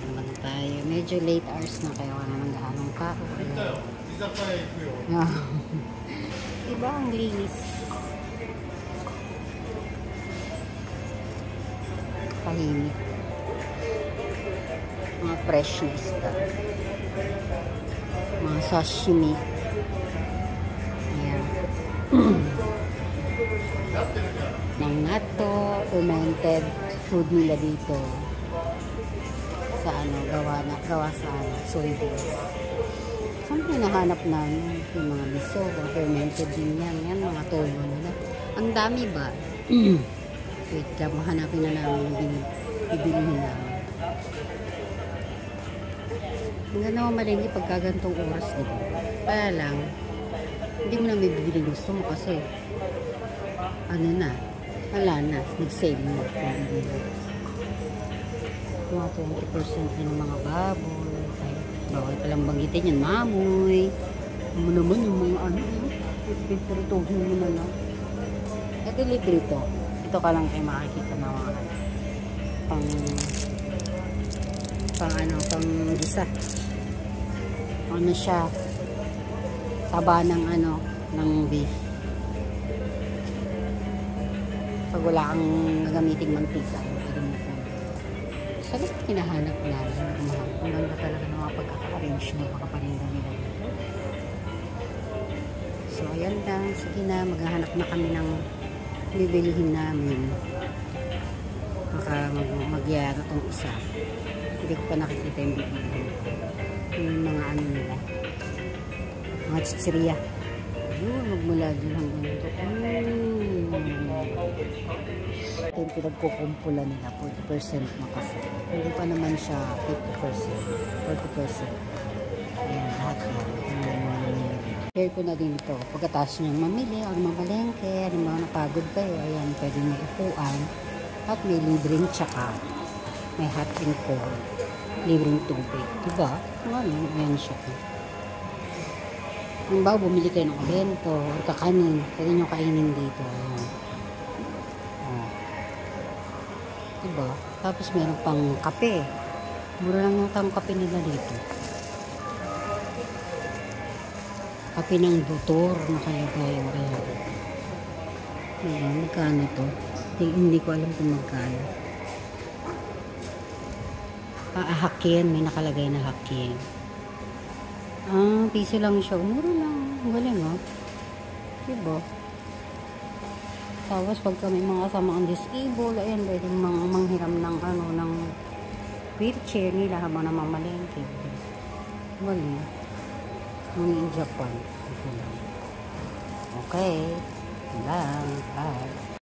naman tayo. Medyo late hours na kaya wala nang gaanong ka. Diba ang linis? Tahimik. Mga fresh na isda. Mga sashimi. Ayan. Ng natto, fermented food nila dito. Sa ano, gawa sa soybeans. Saan hinahanap namin yung mga miso, fermented din yan. Yan, mga toyo nila. Ang dami ba? Wait lang, mahanapin na namin yung bibilihin namin. Ang ganda naman malingki pagka ganitong oras, diba? Kaya lang, hindi mo na may bibili gusto mo kasi ano na, wala na, nag-save mo. Mga 20% din ng mga baboy. Bawal palang banggitin yan, mamoy. Ano naman yung mga ano, pinturituhin mo na lang. Ito libre ito. Ito ka lang kayo makikita na mga pang gisa. Ano siya? Taba ng ano, ng beef. Pag wala kang gagamiting mantika, pwede mo po. Sabi ko, hinahanap namin. Ang ganda talaga ng mga pagkaka-arrange ng mga paninda nila dito. So, ayan lang. Sige na, maghahanap na kami ng bibilihin namin. Baka magyara itong isa. Hindi ko pa nakikita yung bibilihin. Yung mga ano nila. Mga chichirya. Yun, magmula din hanggang ito. Ito yung pinagkukumpulan nila. 40% na kasi. Hindi pa naman siya 50%. 40%. Ayan, lahat yan. Share ko na din ito. Pagkatapos niyang mamili o mamalengke, halimbawa napagod kayo, ayan, pwede nyo upuan. At may libreng tsaka. May hot and cold. Libreng tubig. Diba? Ano, ayan siya. Halimbawa, bumili kayo ng kabento o kakanin. Pwede nyo kainin dito. Ayan. Oh. Diba? Tapos meron pang kape. Mura lang yung kape nila dito. Kape ng doktor nakalagay. Ayan, magkano to? Hindi ko alam kung magkano. Hakin, may nakalagay na hakin. Piso lang siya. Mura lang. Galing oh. Diba? Tapos pagka may mga kasama ang disable, ayan, pwedeng manghiram ng ano, ng wheelchair nila habang namamalengke. Galing. In Japan. Okay. Bye.